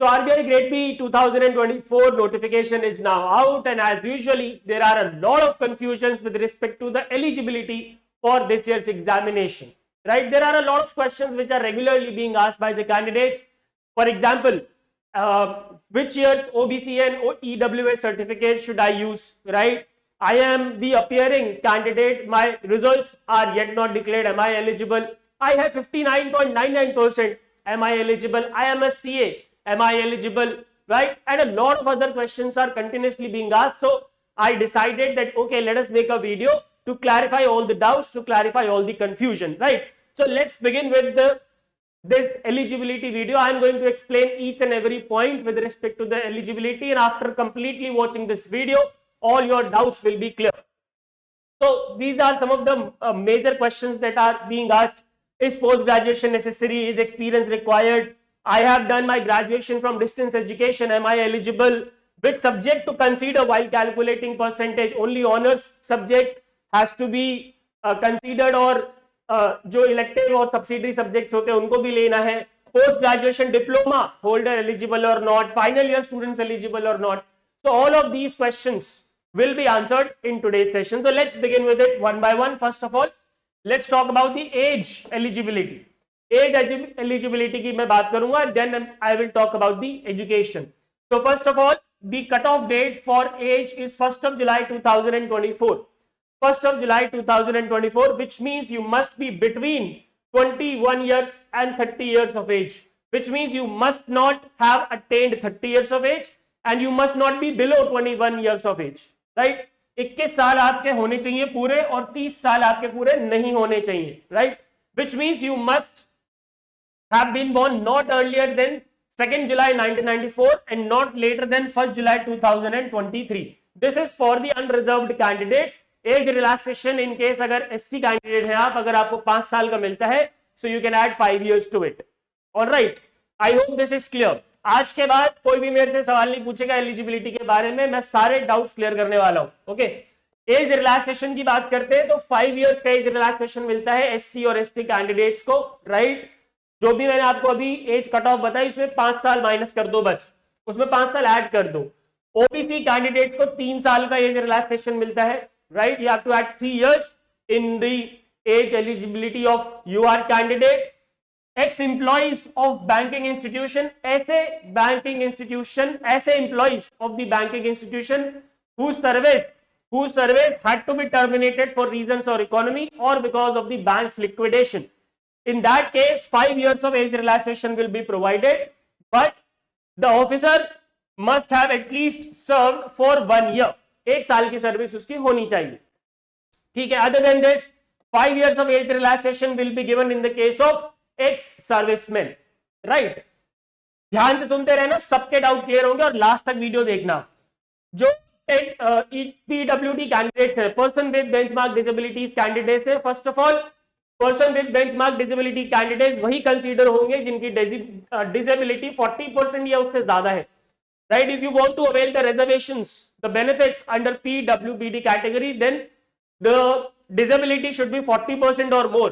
So RBI Grade B 2024 notification is now out, and as usually there are a lot of confusions with respect to the eligibility for this year's examination, right? There are a lot of questions which are regularly being asked by the candidates. For example, which year's OBC and EWS certificate should I use, right? I am the appearing candidate, my results are yet not declared, am I eligible? I have 59.99%, am I eligible? I am a CA, am I eligible, right? And a lot of other questions are continuously being asked. So I decided that, okay, let us make a video to clarify all the doubts, to clarify all the confusion, right? So let's begin with this eligibility video. I am going to explain each and every point with respect to the eligibility, and after completely watching this video, all your doubts will be clear. So these are some of the major questions that are being asked. Is post-graduation necessary? Is experience required? I have done my graduation from distance education. Am I eligible? Which subject to consider while calculating percentage? Only honors subject has to be considered, और जो elective और subsidiary subjects होते हैं उनको भी लेना है. Post graduation diploma holder eligible or not? Final year students eligible or not? So all of these questions will be answered in today's session. So let's begin with it one by one. First of all, let's talk about the age eligibility. Age eligibility की मैं बात करूंगा, then I will talk about the education. So first of all, the cutoff date for age is 1st of July 2024. 1st of July 2024, which means you must be between 21 years and 30 years of age, which means you must not have attained 30 years of age and you must not be below 21 years of age, right? 21 साल आपके होने चाहिए पूरे और 30 साल आपके पूरे नहीं होने चाहिए, right? Which means you must have been born not earlier than 2nd July 1994 and not later than 1st July 2023. This is for the unreserved candidates. Age relaxation in case अगर एससी कैंडिडेट है आप, अगर आपको 5 साल का मिलता है, so you can add 5 years to it. Alright, I hope this is clear. आज के बाद कोई भी मेरे से सवाल नहीं पूछेगा एलिजिबिलिटी के बारे में, मैं सारे डाउट्स क्लियर करने वाला हूं. ओके, एज रिलैक्सेशन की बात करते हैं तो 5 years का एज रिलैक्सेशन मिलता है एससी और एसटी कैंडिडेट्स को, राइट? जो भी मैंने आपको अभी एज कट ऑफ बताई उसमें 5 साल माइनस कर दो, बस उसमें 5 साल ऐड कर दो. ओबीसी कैंडिडेट्स को 3 साल का एज रिलैक्सेशन मिलता है, right? You have to add 3 years in the age eligibility of your candidate. Ex-employees of banking institution, ऐसे banking institution, ऐसे employees of the banking institution whose service had to be terminated for reasons or economy or because of the bank's liquidation. In that case, 5 years of age relaxation will be provided, but the officer must have at least served for 1 year. 1 साल की service उसकी होनी चाहिए, ठीक है? Other than this 5 years of age relaxation will be given in the case of ex servicemen, right? ध्यान से सुनते रहना, सबके डाउट क्लियर होंगे और लास्ट तक वीडियो देखना. जो पीडब्ल्यूडी कैंडिडेट्स है, person with benchmark disabilities candidates है, first of all person with benchmark disability candidates वही कंसीडर होंगे जिनकी डिसेबिलिटी 40% या उससे ज्यादा है, right? If you want to avail the reservations, the benefits under PWBD category, then the disability should be 40% or more.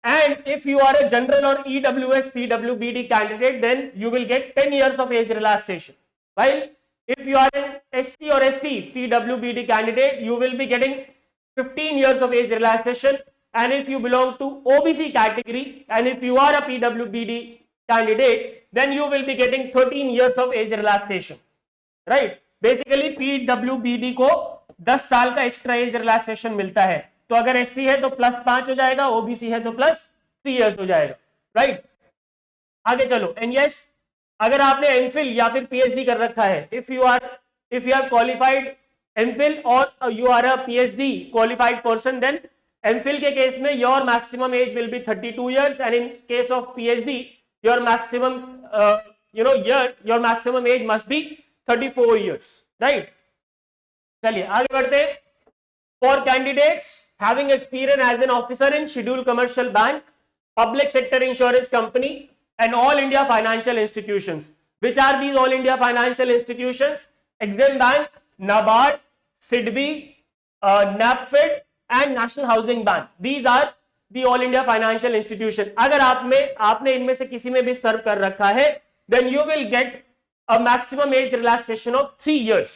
And if you are a general or EWS PWBD candidate, then you will get 10 years of age relaxation. While if you are an SC or ST PWBD candidate, you will be getting 15 years of age relaxation. And if you belong to OBC category, and if you are a PWBD candidate, then you will be getting 13 years of age relaxation, right? Basically PWBD को 10 साल का extra age relaxation मिलता है, तो अगर SC है तो +5 हो जाएगा, ओबीसी है तो +3 years हो जाएगा, राइट? आगे चलो. एंड यस, अगर आपने एमफिल या फिर पीएचडी कर रखा है, if you have qualified MPhil or you are a PhD qualified person, then MPhil के केस में your maximum age will be 32 years, and in case of PhD your maximum your maximum age must be 34 years, right? चलिए आगे बढ़ते. For candidates having experience as an officer in scheduled commercial bank, public sector insurance company and all India financial institutions. Which are these all India financial institutions? Exim Bank, NABARD, SIDBI, NAPFID and National Housing Bank. These are the all India financial institution. अगर आपने इनमें से किसी में भी सर्व कर रखा है, then you will get a maximum age relaxation of 3 years,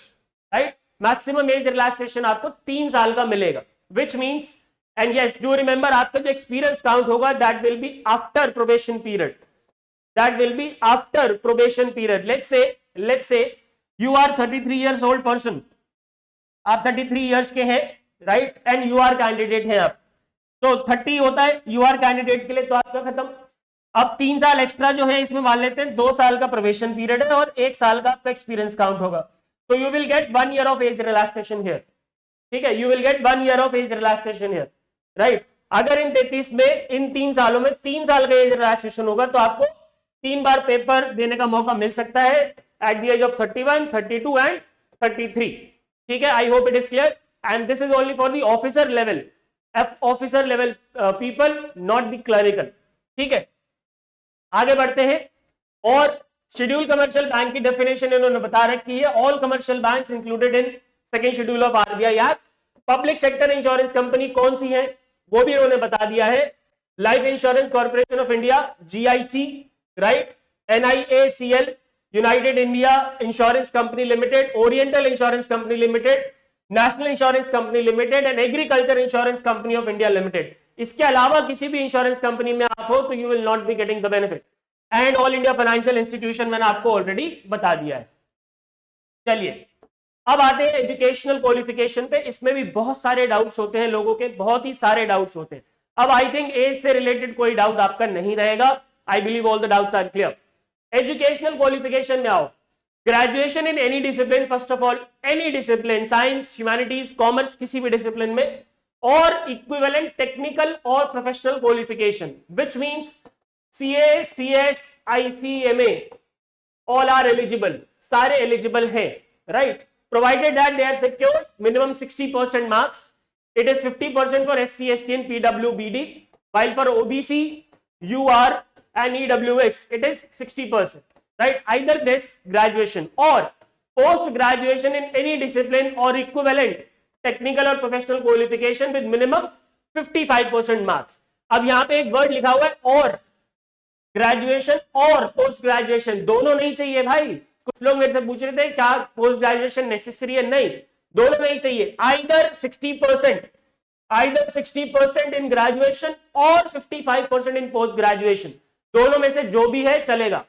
right? Maximum age relaxation आपको 3 साल का मिलेगा, which means, and yes, do remember आपका जो experience count होगा that will be after probation period. That will be after probation period. Let's say you are 33 years old person. आप 33 years के हैं, right? And you are candidate हैं आप. तो 30 होता है you are candidate के लिए, तो आपका खत्म. अब 3 साल एक्स्ट्रा जो है इसमें मान लेते हैं 2 साल का प्रोबेशन पीरियड है और 1 साल का आपका एक्सपीरियंस काउंट होगा. तो you will gate 1 year of age relaxation here. ठीक है, you will gate 1 year of age relaxation here, right. अगर इन 33 में, इन 3 सालों में 3 साल का एज रिलैक्सेशन होगा तो आपको 3 बार पेपर देने का मौका मिल सकता है at the age of 31, 32 and 33. ठीक है, I hope it is clear. And this is only for the officer level, officer level people, not the clerical. ठीक है, आगे बढ़ते हैं. और शेड्यूल कमर्शियल बैंक की डेफिनेशन इन्होंने बता रखी है. All commercial banks included in second schedule of RBI act. Public sector insurance company कौन सी है वो भी इन्होंने बता दिया है. Life insurance corporation of India, GIC, right. NIACL, United India insurance company limited, oriental insurance company limited, national insurance company limited and agriculture insurance company of India limited. इसके अलावा किसी भी इंश्योरेंस कंपनी में आप हो तो you will not be getting the benefit. And all India financial institution मैंने आपको ऑलरेडी बता दिया है. चलिए अब आते हैं एजुकेशनल क्वालिफिकेशन पे. इसमें भी बहुत सारे डाउट्स होते हैं लोगों के, बहुत ही सारे डाउट्स होते हैं. अब आई थिंक एज से रिलेटेड कोई डाउट आपका नहीं रहेगा. I believe all the doubts are clear. Educational qualification में आओ. Graduation in any discipline, first of all any discipline, science, humanities, commerce, किसी भी डिसिप्लिन में, और इक्विवेलेंट टेक्निकल और professional qualification, which means CA, CS, ICMA, all are eligible. सारे eligible हैं, right. Provided that they have secured minimum 60% marks. It is 50% for SC, ST and PWBD, while for OBC, UR and EWS it is 60%, right. Either this graduation or post graduation in any discipline or equivalent technical or professional qualification with minimum 55% marks. अब यहां पे एक word लिखा हुआ है और. Graduation और post graduation दोनों नहीं चाहिए भाई. कुछ लोग मेरे से पूछ रहे थे क्या पोस्ट ग्रेजुएशन नेसेसरी है. नहीं, दोनों नहीं चाहिए. Either 60%, either 60% in graduation or 55% in post graduation, दोनों में से जो भी है चलेगा,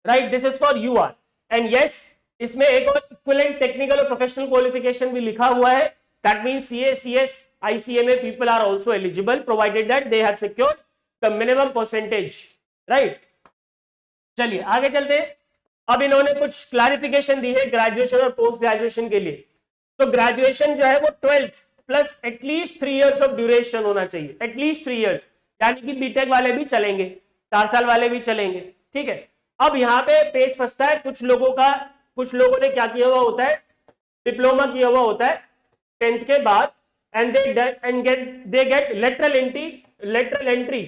right. This is for UR and yes, इसमें एक और equivalent technical और professional qualification भी लिखा हुआ है. That means CA, CS, ICMA people are also eligible provided that they have secured the minimum percentage, right. चलिए आगे चलते हैं. अब इन्होंने कुछ क्लैरिफिकेशन दी है ग्रेजुएशन और पोस्ट ग्रेजुएशन के लिए. तो ग्रेजुएशन जो है वो 12th plus at least 3 years of duration होना चाहिए. एटलीस्ट 3 years, यानी कि बीटेक वाले भी चलेंगे, 4 साल वाले भी चलेंगे. ठीक है, अब यहाँ पे पेज फंसता है कुछ लोगों ने क्या किया हुआ होता है, डिप्लोमा किया हुआ होता है 10th के बाद and they get lateral entry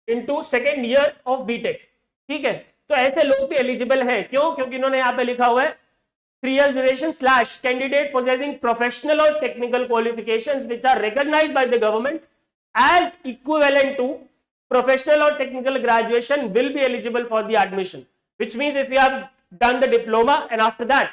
into second year of BTech. ठीक है, तो ऐसे लोग भी एलिजिबल हैं. क्यों? क्योंकि इन्होंने यहाँ पे लिखा हुआ है 3 years duration / candidate possessing professional or technical qualifications which are recognized by the government as equivalent to professional or technical graduation will be eligible for the admission. Which means if you have done the diploma and after that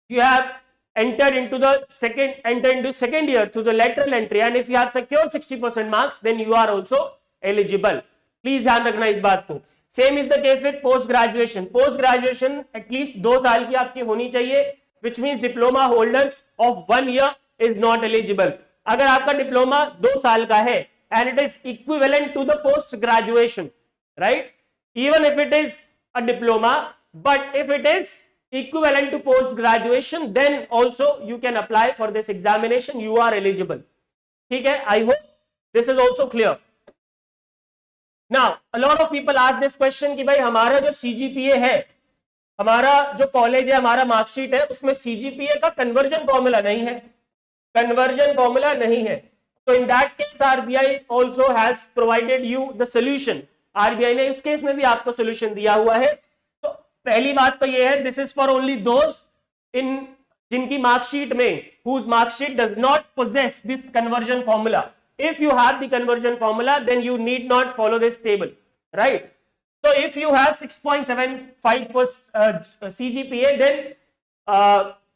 you have entered into second year through the lateral entry and if you have secured 60% marks then you are also eligible. Please ध्यान रखना इस बात को. Same is the case with post graduation. Post graduation at least 2 साल की आपकी होनी चाहिए, which means diploma holders of 1 year is not eligible. अगर आपका डिप्लोमा 2 साल का है and it is equivalent to the post graduation, right, even if it is a diploma, but if it is equivalent to post graduation then also you can apply for this examination, you are eligible. ठीक है, I hope this is also clear. Now a lot of people ask this question कि भाई हमारा जो CGPA है, हमारा जो college है, हमारा मार्कशीट है, उसमें CGPA का कन्वर्जन फॉर्मूला नहीं है. कन्वर्जन फॉर्मूला नहीं है. तो in that case RBI also has provided you the solution. RBI ने इस केस में भी आपको सोल्यूशन दिया हुआ है. तो पहली बात तो ये है, this is for only those in जिनकी मार्कशीट में whose marksheet does not possess this conversion formula. If you have the conversion formula then you need not follow this table, right. So if you have 6.75 CGPA, then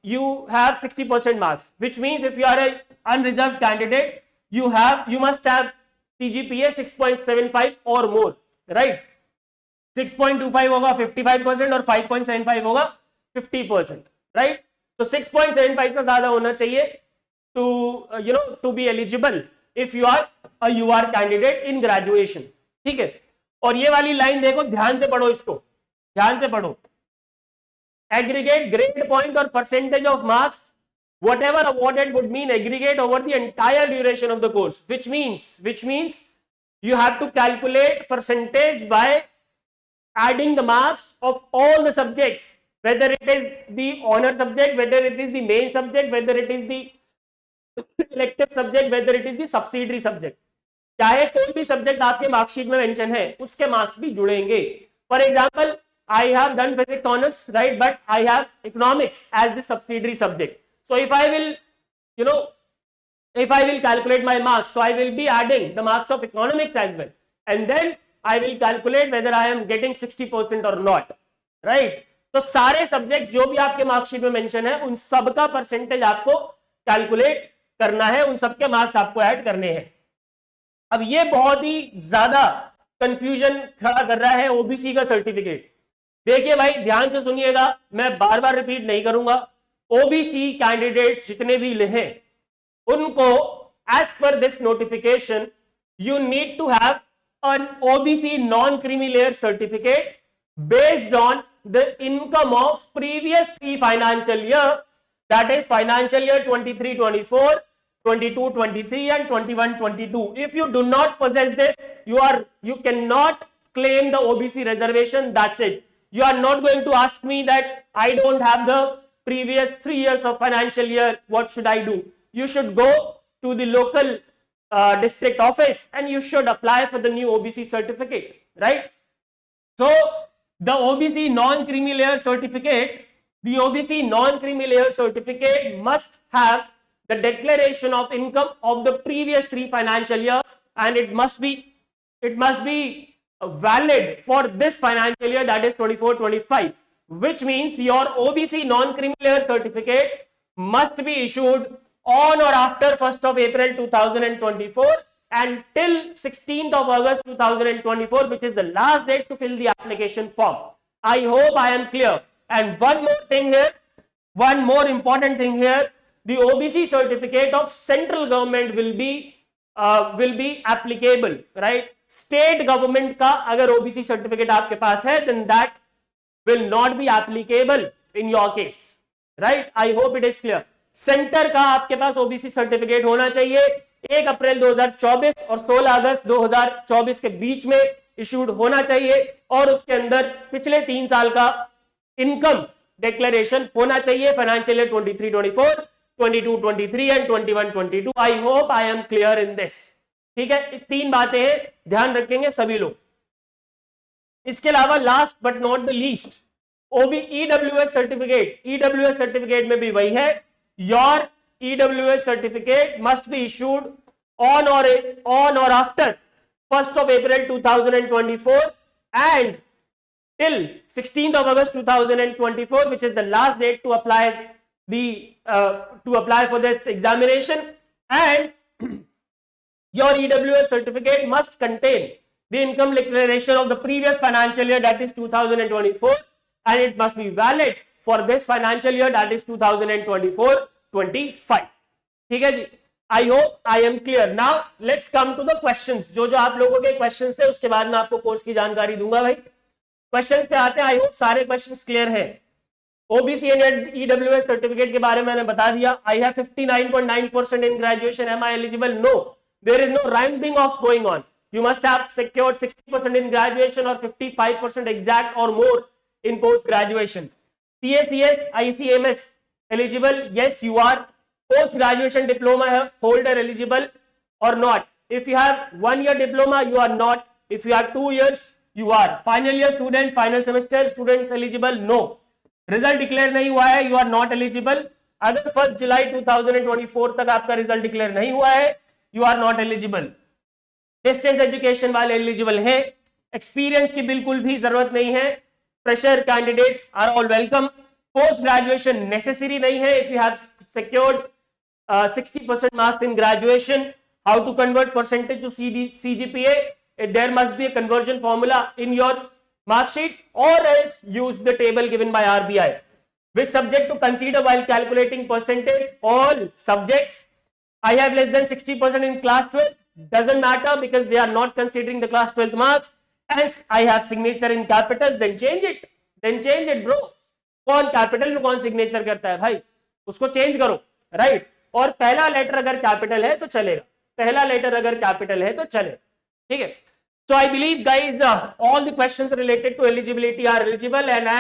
you have 60% marks, which means if you are a unreserved candidate, you must have CGPA 6.75 or more, right? 6.25 होगा 55% और 5.75 होगा 50%, right? तो 6.75 से ज्यादा होना चाहिए to be eligible if you are a UR candidate in graduation, ठीक है? और ये वाली लाइन देखो, ध्यान से पढ़ो, इसको ध्यान से पढ़ो. Aggregate grade point or percentage of marks whatever awarded would mean aggregate over the entire duration of the course, which means you have to calculate percentage by adding the marks of all the subjects, whether it is the honor subject, whether it is the main subject, whether it is the elective subject, whether it is the subsidiary subject. चाहे कोई भी subject आपके marksheet में mention है, उसके marks भी जुड़ेंगे. For example, I have done physics honors, right? But I have economics as the subsidiary subject. So if I will, if I will calculate my marks, so I will be adding the marks of economics as well, and then I will calculate whether I am getting 60% or not, right? तो सारे subjects जो भी आपके marksheet में mention है, उन सबका percentage आपको कैलकुलेट करना है, उन सबके मार्क्स आपको ऐड करने हैं. अब ये बहुत ही ज्यादा कंफ्यूजन खड़ा कर रहा है ओबीसी का सर्टिफिकेट. देखिए भाई, ध्यान से सुनिएगा, मैं बार बार रिपीट नहीं करूंगा. ओबीसी कैंडिडेट्स जितने भी हैं, उनको as per this notification you need to have an OBC non-creamy layer certificate based on the income of previous 3 financial year, that is financial year 23-24, 22-23 and 21-22. If you do not possess this, you cannot claim the OBC reservation. That's it. You are not going to ask me that I don't have the previous 3 years of financial year, what should I do? You should go to the local district office and you should apply for the new OBC certificate, right? So the OBC non-creamy layer certificate, must have the declaration of income of the previous 3 financial year, and it must be valid for this financial year, that is 24-25, which means your OBC non-creamy layer certificate must be issued on or after 1st of April 2024 and till 16th of August 2024, which is the last date to fill the application form. I hope I am clear. And one more important thing here, the OBC certificate of central government will be applicable, right? State government का अगर OBC certificate आपके पास है, then that will not be applicable in your case, right? I hope it is clear. Centre का आपके पास OBC certificate होना चाहिए 1 अप्रैल 2024 और 16 अगस्त 2024 के बीच में इशूड होना चाहिए, और उसके अंदर पिछले 3 साल का इनकम डिक्लेरेशन होना चाहिए financial year 23-24, 22-23 and 21-22. I hope I am clear in this. ठीक है, 3 बातें हैं, ध्यान रखेंगे सभी लोग. इसके अलावा last but not the least, EWS certificate में भी वही है. Your EWS certificate must be issued on or after 1st of April 2024 and till 16th of August 2024, which is the last date to apply for this examination. And your EWS certificate must contain the income declaration of the previous financial year, that is 2024, and it must be valid for this financial year, that is 2024-25. ठीक है जी. I hope I am clear. Now let's come to the questions. जो आप लोगों के questions थे, उसके बाद मैं आपको कोर्स की जानकारी दूंगा. भाई क्वेश्चंस पे आते हैं. आई होप सारे क्वेश्चंस क्लियर हैं. ओबीसी एंड ईडब्ल्यूएस सर्टिफिकेट के बारे में मैंने बता दिया. I have 59.9% in graduation. Am I eligible? No, there is no rounding off going on. You must have secured 60% in graduation or 55% exact or more in post graduation. TACS, ICMS eligible? Yes, you are. Post graduation diploma holder eligible or not? If you have 1 year diploma, you are not. If you have 2 years, you are. Final year students, final semester students eligible? No. Result declare नहीं हुआ है, you are not eligible. अगर 1 जुलाई 2024 तक आपका result declare नहीं हुआ है, you are not eligible. Distance education वाले एलिजिबल हैं. एक्सपीरियंस की बिल्कुल भी जरूरत नहीं है. Fresher candidates are all welcome. Post graduation necessary नहीं है. If you have secured 60% marks in graduation, how to convert percentage to CGPA? There must be a conversion formula in your mark sheet, or else use the table given by RBI. Which subject to consider while calculating percentage? All subjects. I have less than 60% in class 12. Doesn't matter because they are not considering the class 12th marks. And I have signature in capitals. Then change it. Then change it, bro. कौन capital में कौन signature करता है भाई, उसको change करो, right. और पहला लेटर अगर कैपिटल है तो चलेगा, पहला लेटर अगर कैपिटल है तो चलेगा, ठीक है. So I believe guys all the questions related to eligibility are eligible, and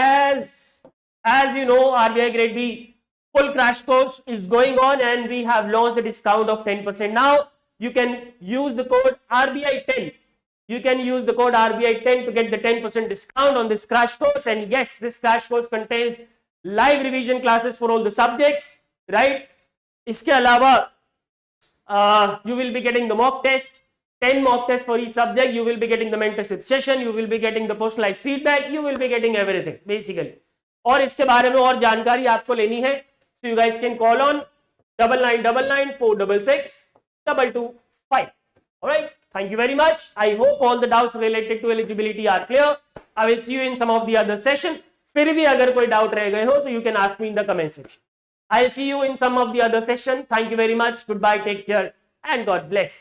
as you know, RBI Grade B full crash course is going on, and we have launched a discount of 10%. Now you can use the code RBI10. You can use the code RBI10 to get the 10% discount on this crash course. And yes, this crash course contains live revision classes for all the subjects, right? इसके अलावा you will be getting the mock test, 10 mock tests for each subject. You will be getting the mentorship session. You will be getting the personalized feedback. You will be getting everything basically. और इसके बारे में और जानकारी आपको लेनी है, so you guys can call on 9999 466 225. All right. Thank you very much. I hope all the doubts related to eligibility are clear. I will see you in some of the other session. फिर भी अगर कोई doubt रह गए हो तो you can ask me in the comment section. I'll see you in some of the other session. Thank you very much. Goodbye. Take care and God bless.